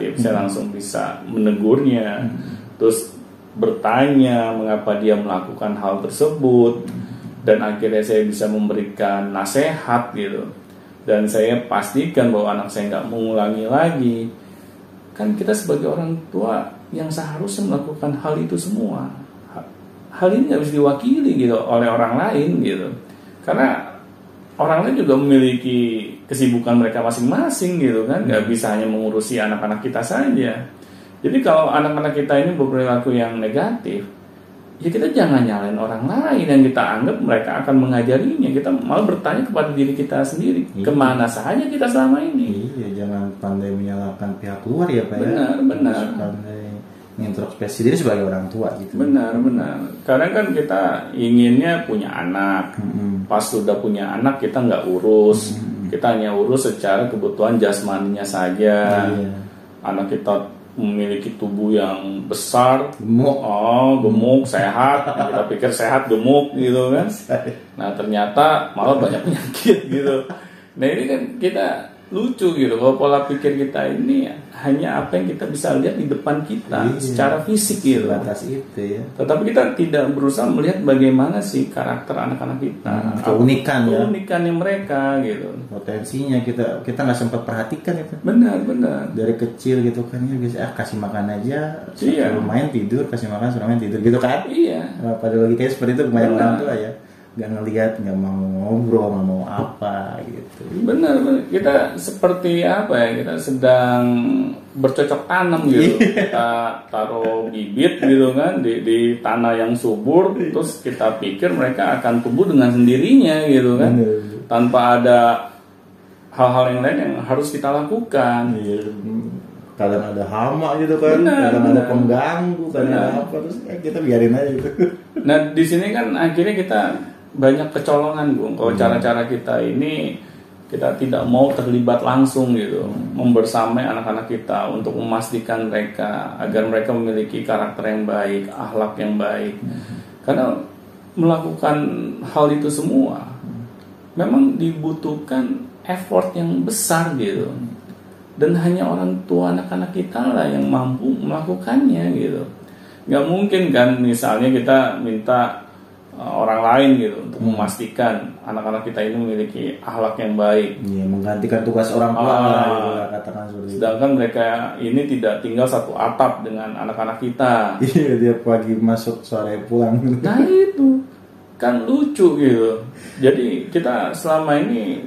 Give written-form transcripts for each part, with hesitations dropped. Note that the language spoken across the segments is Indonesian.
negatif, saya langsung bisa menegurnya, terus bertanya mengapa dia melakukan hal tersebut, dan akhirnya saya bisa memberikan nasihat gitu, dan saya pastikan bahwa anak saya nggak mengulangi lagi. Kan kita sebagai orang tua yang seharusnya melakukan hal itu semua, hal ini nggak bisa diwakili gitu oleh orang lain gitu, karena orang lain juga memiliki kesibukan mereka masing-masing gitu kan, nggak bisa hanya mengurusi anak-anak kita saja. Jadi kalau anak-anak kita ini berperilaku yang negatif, ya kita jangan nyalain orang lain yang kita anggap mereka akan mengajarinya. Kita malah bertanya kepada diri kita sendiri, kemana saja kita selama ini. Iya, jangan pandai menyalahkan pihak luar ya Pak. Benar. Harus pandai introspeksi diri sebagai orang tua gitu. Benar. Kadang kan kita inginnya punya anak, pas sudah punya anak kita nggak urus, kita hanya urus secara kebutuhan jasmaninya saja. Anak kita memiliki tubuh yang besar, gemuk, sehat. Kita pikir sehat, gemuk gitu kan. Nah ternyata malah banyak penyakit gitu. Nah ini kan kita lucu gitu, kalau pola pikir kita ini hanya apa yang kita bisa lihat di depan kita secara fisik gitu. Batas itu ya. Tetapi kita tidak berusaha melihat bagaimana sih karakter anak-anak kita, keunikannya mereka gitu. Potensinya kita nggak sempat perhatikan itu. Benar. Dari kecil gitu kan ya bisa kasih makan aja, suruh main tidur, kasih makan suruh main tidur gitu kan. Iya. Pada logikanya seperti itu kebanyakan orang tua ya. Nggak ngelihat, nggak mau ngobrol, nggak mau apa gitu. Benar. Kita seperti apa ya, kita sedang bercocok tanam gitu. Kita taruh bibit gitu kan di tanah yang subur, terus kita pikir mereka akan tumbuh dengan sendirinya gitu kan. Tanpa ada hal-hal yang lain yang harus kita lakukan. Kadang ada hama gitu kan, kadang ada pengganggu, kadang ada apa, terus kita biarin aja gitu. Nah di sini kan akhirnya kita banyak kecolongan, Bung. Kalau cara-cara kita ini, kita tidak mau terlibat langsung gitu, membersamai anak-anak kita untuk memastikan mereka agar mereka memiliki karakter yang baik, akhlak yang baik. Karena melakukan hal itu semua memang dibutuhkan effort yang besar gitu, dan hanya orang tua anak-anak kita lah yang mampu melakukannya gitu. Nggak mungkin kan misalnya kita minta orang lain gitu untuk memastikan anak-anak kita ini memiliki akhlak yang baik. Iya, menggantikan tugas orang tua gitu, katakan seperti itu. Sedangkan mereka ini tidak tinggal satu atap dengan anak-anak kita. Iya, dia pagi masuk sore pulang. Nah itu kan lucu gitu. Jadi kita selama ini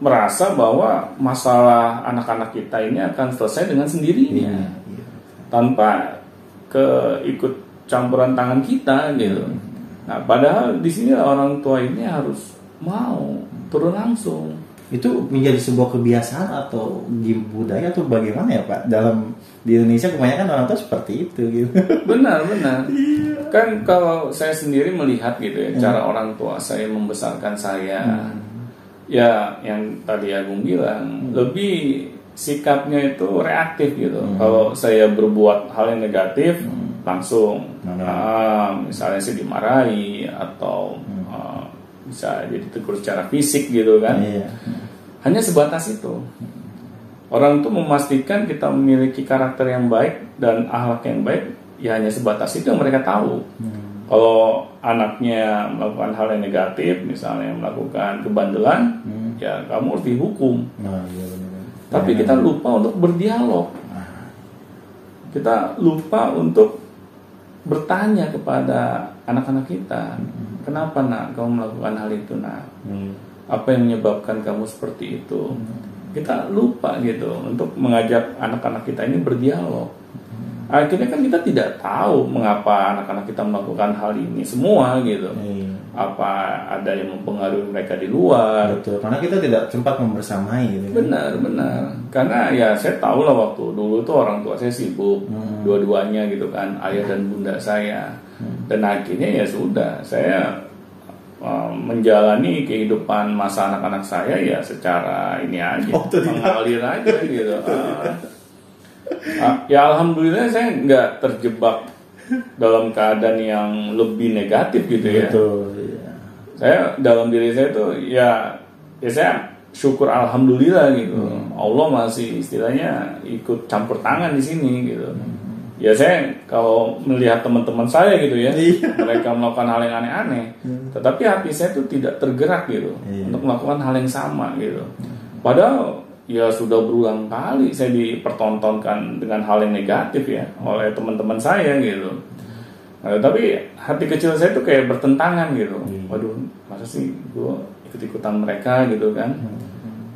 merasa bahwa masalah anak-anak kita ini akan selesai dengan sendirinya, tanpa keikut campuran tangan kita gitu. Nah, padahal di sini orang tua ini harus mau turun langsung. Itu menjadi sebuah kebiasaan atau budaya atau bagaimana ya Pak? Di Indonesia kebanyakan orang tua seperti itu gitu. Benar. Kan kalau saya sendiri melihat gitu ya, cara orang tua saya membesarkan saya, ya yang tadi Agung bilang, lebih sikapnya itu reaktif gitu. Kalau saya berbuat hal yang negatif, langsung misalnya saya dimarahi atau bisa jadi tegur secara fisik gitu kan. Hanya sebatas itu. Orang tuh memastikan kita memiliki karakter yang baik dan akhlak yang baik, ya hanya sebatas itu yang mereka tahu. Kalau anaknya melakukan hal yang negatif, misalnya melakukan kebandelan, ya kamu harus dihukum. Tapi kita lupa untuk berdialog. Kita lupa untuk bertanya kepada anak-anak kita, kenapa nak kamu melakukan hal itu nak? Apa yang menyebabkan kamu seperti itu? Kita lupa gitu untuk mengajak anak-anak kita ini berdialog. Akhirnya kan kita tidak tahu mengapa anak-anak kita melakukan hal ini semua gitu. Apa ada yang mempengaruhi mereka di luar? Betul, karena kita tidak sempat membersamai gitu. Benar. Karena ya saya tahu lah waktu dulu tuh orang tua saya sibuk, dua-duanya gitu kan, ayah dan bunda saya. Dan akhirnya ya sudah, saya menjalani kehidupan masa anak-anak saya ya secara ini aja, mengalir aja gitu. Ya alhamdulillah saya nggak terjebak dalam keadaan yang lebih negatif gitu ya. Betul, iya. Saya dalam diri saya tuh ya saya syukur alhamdulillah gitu. Allah masih istilahnya ikut campur tangan di sini gitu. Ya saya kalau melihat teman-teman saya gitu ya, mereka melakukan hal yang aneh-aneh, tetapi hati saya tuh tidak tergerak gitu untuk melakukan hal yang sama gitu. Padahal ya sudah berulang kali saya dipertontonkan dengan hal yang negatif ya oleh teman-teman saya gitu. Nah, tapi hati kecil saya tuh kayak bertentangan gitu. Waduh, masa sih gue ikut-ikutan mereka gitu kan?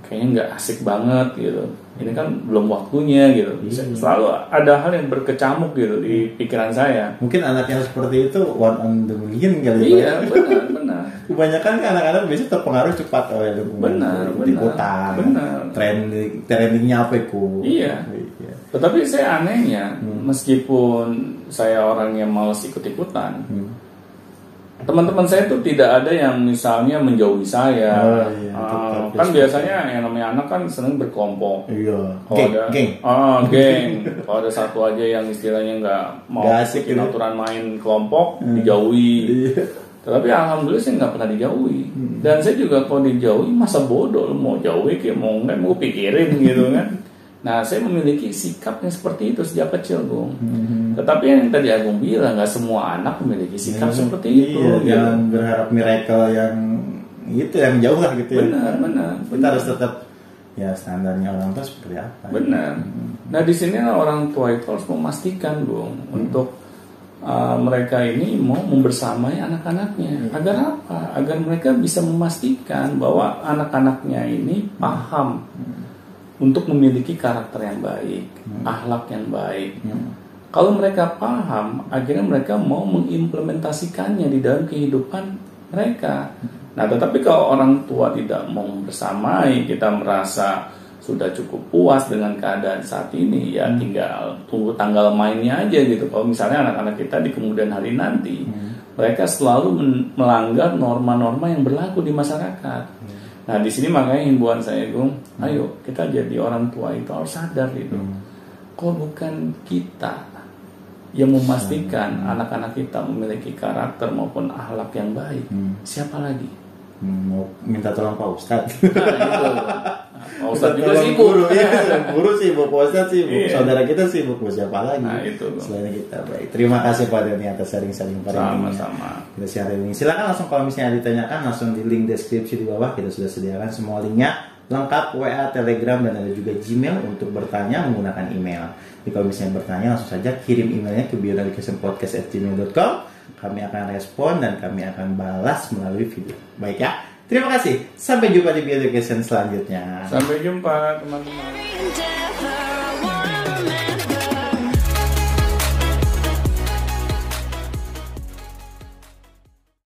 Kayaknya nggak asik banget gitu. Ini kan belum waktunya gitu. Selalu ada hal yang berkecamuk gitu di pikiran saya. Mungkin anak yang seperti itu one on the million kali. Iya, benar. Kebanyakan kan anak-anak biasanya terpengaruh cepat oleh lingkungan. Ikutan. Trendingnya apa itu? Iya. Tetapi saya anehnya, meskipun saya orang yang malas ikut-ikutan, teman-teman saya tuh tidak ada yang misalnya menjauhi saya. Kan biasanya yang namanya anak kan seneng berkelompok. Geng. Kalau ada satu aja yang istilahnya nggak mau ikutin aturan main kelompok, dijauhi. Tetapi alhamdulillah saya nggak pernah dijauhi. Dan saya juga kalau dijauhi masa bodoh, mau jauhi kayak mau nggak mau pikirin gitu kan. Nah, saya memiliki sikap yang seperti itu sejak kecil, Bung. Tetapi yang tadi Agung bilang, nggak semua anak memiliki sikap seperti itu. Yang berharap miracle yang itu yang jauh lah gitu ya. Benar. Kita harus tetap ya standarnya orang tua seperti apa. Benar. Nah, di sini orang tua itu harus memastikan, Bung, untuk mereka ini mau membersamai anak-anaknya. Agar apa? Agar mereka bisa memastikan bahwa anak-anaknya ini paham untuk memiliki karakter yang baik, akhlak yang baik. Kalau mereka paham, akhirnya mereka mau mengimplementasikannya di dalam kehidupan mereka. Nah, tetapi kalau orang tua tidak mau bersamai, kita merasa sudah cukup puas dengan keadaan saat ini, ya tinggal tunggu tanggal mainnya aja gitu. Kalau misalnya anak-anak kita di kemudian hari nanti, mereka selalu melanggar norma-norma yang berlaku di masyarakat. Nah, di sini makanya himbauan saya, Gung, ayo kita jadi orang tua itu harus sadar gitu. Kalau bukan kita yang memastikan anak-anak kita memiliki karakter maupun akhlak yang baik, siapa lagi? Mau minta tolong Pak Ustadz. Nah, itu. Pak Ustadz juga sibuk. Guru sibuk, Pak Ustadz sibuk, saudara kita sibuk, siapa lagi? Nah, itu selain kita. Baik, terima kasih Pak Doni atas sharing-sharing sama-sama. Kita share ini. Silakan langsung kalau misalnya ditanyakan langsung di link deskripsi di bawah, kita sudah sediakan semua linknya lengkap, WA, Telegram, dan ada juga Gmail untuk bertanya menggunakan email. Jadi kalau misalnya bertanya langsung saja kirim emailnya ke bioeducationpodcast@gmail.com. Kami akan respon dan kami akan balas melalui video. Baik ya. Terima kasih. Sampai jumpa di Bioeducation selanjutnya. Sampai jumpa teman-teman.